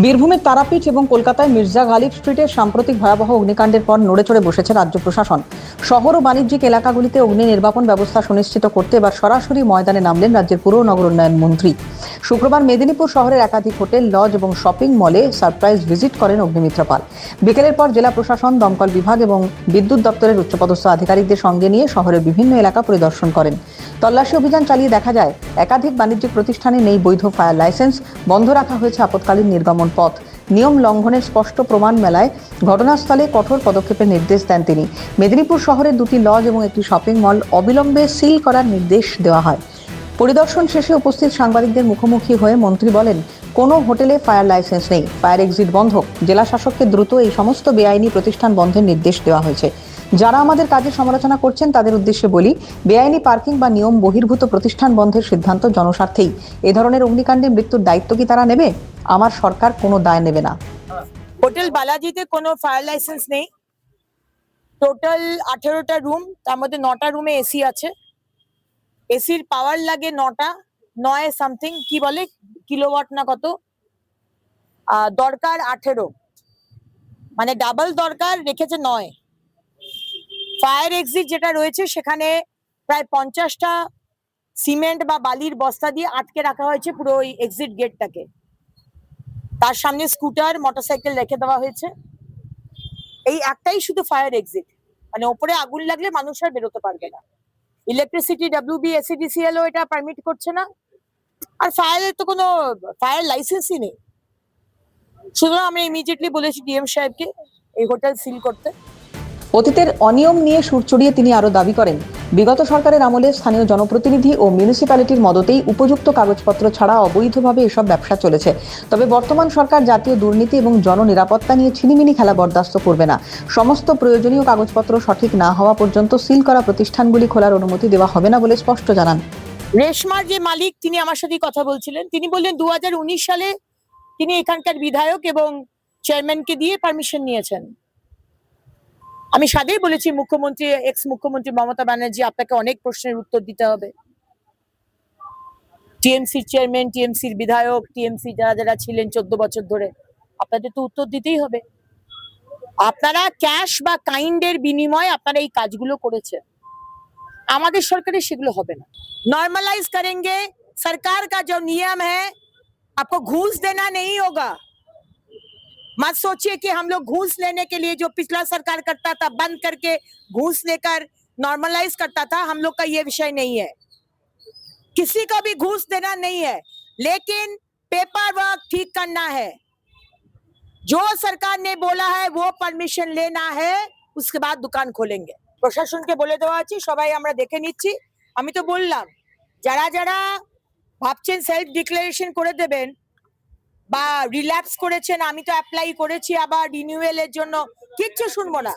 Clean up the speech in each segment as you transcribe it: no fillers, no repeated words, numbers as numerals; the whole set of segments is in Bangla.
বীরভূমের তারাপীঠ এবং কলকাতায় মির্জা গালিব স্ট্রিটে সাম্প্রতিক ভয়াবহ অগ্নিকাণ্ডের পর নড়েচড়ে বসেছে রাজ্য প্রশাসন। শহর ও বাণিজ্যিক এলাকাগুলিতে অগ্নি নির্বাপন ব্যবস্থা সুনিশ্চিত করতে এবার সরাসরি ময়দানে নামলেন রাজ্যের পুর ও নগর উন্নয়ন মন্ত্রী। শুক্রবার মেদিনীপুর শহরের একাধিক হোটেল, লজ এবং শপিং মলে সারপ্রাইজ ভিজিট করেন অগ্নিমিত্রা পাল। বিকেলের পর জেলা প্রশাসন, দমকল বিভাগ এবং বিদ্যুৎ দপ্তরের উচ্চপদস্থ আধিকারিকদের সঙ্গে নিয়ে শহরের বিভিন্ন এলাকা পরিদর্শন করেন। তল্লাশি অভিযান চালিয়ে দেখা যায় একাধিক বাণিজ্যিক প্রতিষ্ঠানে নেই বৈধ ফায়ার লাইসেন্স, বন্ধ রাখা হয়েছে আপৎকালীন নির্গমন পথ। নিয়ম লঙ্ঘনের স্পষ্ট প্রমাণ মেলায় ঘটনাস্থলে কঠোর পদক্ষেপের নির্দেশ দেন তিনি। মেদিনীপুর শহরের দুটি লজ এবং একটি শপিং মল অবিলম্বে সিল করার নির্দেশ দেওয়া হয়। পরিদর্শন শেষে উপস্থিত সাংবাদিকদের মুখোমুখি হয়ে মন্ত্রী বলেন, কোনো হোটেলে ফায়ার লাইসেন্স নেই, ফায়ার এক্সিট বন্ধ। জেলা শাসককে দ্রুত এই সমস্ত বেআইনি প্রতিষ্ঠান বন্ধের নির্দেশ দেওয়া হয়েছে। যারা আমাদের কাজের সমালোচনা করছেন তাদের উদ্দেশ্যে বলি, বেআইনি পার্কিং বা নিয়ম বহির্ভূত প্রতিষ্ঠান বন্ধের সিদ্ধান্ত জনস্বার্থেই। এ ধরনের অগ্নিকাণ্ডে মৃত্যুর দায়িত্ব কি তারা নেবে? আমার সরকার কোনো দায় নেবে না। হোটেল বালাজিতে কোনো ফায়ার লাইসেন্স নেই। টোটাল 18টা রুম, তার মধ্যে 9টা রুমে এসি আছে। এসির পাওয়ার লাগে 9 সামথিং, কি বলে কিলোওয়াট না কত, দরকার 18, মানে ডাবল দরকার, রেখেছে 9। ফায়ার এক্সিট যেটা রয়েছে সেখানে প্রায় 50টা সিমেন্ট বা বালির বস্তা দিয়ে আটকে রাখা হয়েছে পুরো ওই এক্সিট গেটটাকে। তার সামনে স্কুটার, মোটরসাইকেল রেখে দেওয়া হয়েছে। এই একটাই শুধু ফায়ার এক্সিট, মানে ওপরে আগুন লাগলে মানুষ আর বেরোতে পারবে না। ইলেকট্রিসিটি, WBSEDCL এটা পারমিট করছে না। আর ফায়ারের তো কোনো ফায়ার লাইসেন্সই নেই। সুতরাং আমি ইমিডিয়েটলি বলেছি ডিএম সাহেবকে এই হোটেল সিল করতে। অতীতের অনিয়ম নিয়ে সুর চড়িয়ে তিনি আরো দাবি করেন, বিগত সরকারের আমলে স্থানীয় জনপ্রতিনিধি ও মিউনিসিপ্যালিটির মদতেই উপযুক্ত কাগজপত্র ছাড়া অবৈধভাবে এসব ব্যবসা চলেছে। তবে বর্তমান সরকার জাতীয় দুর্নীতি এবং জননিরাপত্তা নিয়ে ছিনিমিনি খেলা বরদাস্ত করবে না। সমস্ত প্রয়োজনীয় কাগজপত্র সঠিক না হওয়া পর্যন্ত সিল করা প্রতিষ্ঠানগুলি খোলার অনুমতি দেওয়া হবে না বলে স্পষ্ট জানান। রেশমার যে মালিক, তিনি আমার সাথে কথা বলছিলেন। তিনি বললেন 2019 সালে তিনি এখানকার বিধায়ক এবং চেয়ারম্যানকে দিয়ে পারমিশন নিয়েছেন। আমি সাথেই বলেছি মুখ্যমন্ত্রী, এক্স মুখ্যমন্ত্রী মমতা ব্যানার্জি, আপনাকে অনেক প্রশ্নের উত্তর দিতে হবে। টিএমসির চেয়ারম্যান, টিএমসির বিধায়ক, টিএমসি যারা যারা ছিলেন 14 বছর ধরে, আপনাদের তো উত্তর দিতেই হবে। আপনারা ক্যাশ বা কাইন্ডের বিনিময়ে আপনারা এই কাজগুলো করেছেন। আমাদের সরকারে সেগুলো হবে না। नॉर्मलाइज करेंगे। सरकार का जो नियम है, आपको घूस देना नहीं होगा। मत सोचिए कि हम लोग घूस लेने के लिए जो पिछला सरकार करता था, बंद करके घूस लेकर नॉर्मलाइज करता था, हम लोग का ये विषय नहीं है। किसी को भी घूस देना नहीं है, लेकिन पेपर वर्क ठीक करना है। जो सरकार ने बोला है वो परमिशन लेना है, उसके बाद दुकान खोलेंगे। প্রশাসনকে বলে দেওয়া আছে, সবাই আমরা দেখে নিচ্ছি। আমি তো বললাম, যারা যারা ভাবছেন সেলফ ডিক্লারেশন করে দেবেন বা রিল্যাপস করেছেন, আমি তো অ্যাপ্লাই করেছি আবার রিনিউয়ালের জন্য, কিচ্ছু শুনবো না।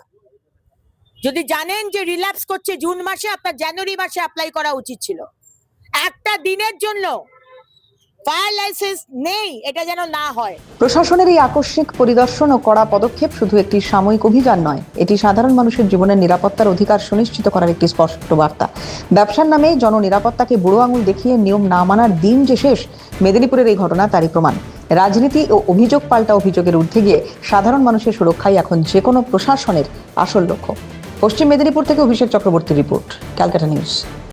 যদি জানেন যে রিল্যাপস করছে জুন মাসে, আপনার জানুয়ারি মাসে অ্যাপ্লাই করা উচিত ছিল। একটা দিনের জন্য ফায়ার লাইসেন্স নেই, এটা যেন না হয়। প্রশাসনের এই আকস্মিক পরিদর্শন ও কড়া পদক্ষেপ শুধু একটি সাময়িক অভিযান নয়, এটি সাধারণ মানুষের জীবনের নিরাপত্তার অধিকার সুনিশ্চিত করার একটি স্পষ্ট বার্তা। ব্যবসার নামে জননিরাপত্তাকে বুড়ো আঙুল দেখিয়ে নিয়ম না মানার দিন যে শেষ, মেদিনীপুরের এই ঘটনা তারই প্রমাণ। রাজনীতি ও অভিযোগ পাল্টা অভিযোগের ঊর্ধ্বে গিয়ে সাধারণ মানুষের সুরক্ষাই এখন যে কোনো প্রশাসনের আসল লক্ষ্য। পশ্চিম মেদিনীপুর থেকে অভিষেক চক্রবর্তী রিপোর্ট, ক্যালকাটা নিউজ।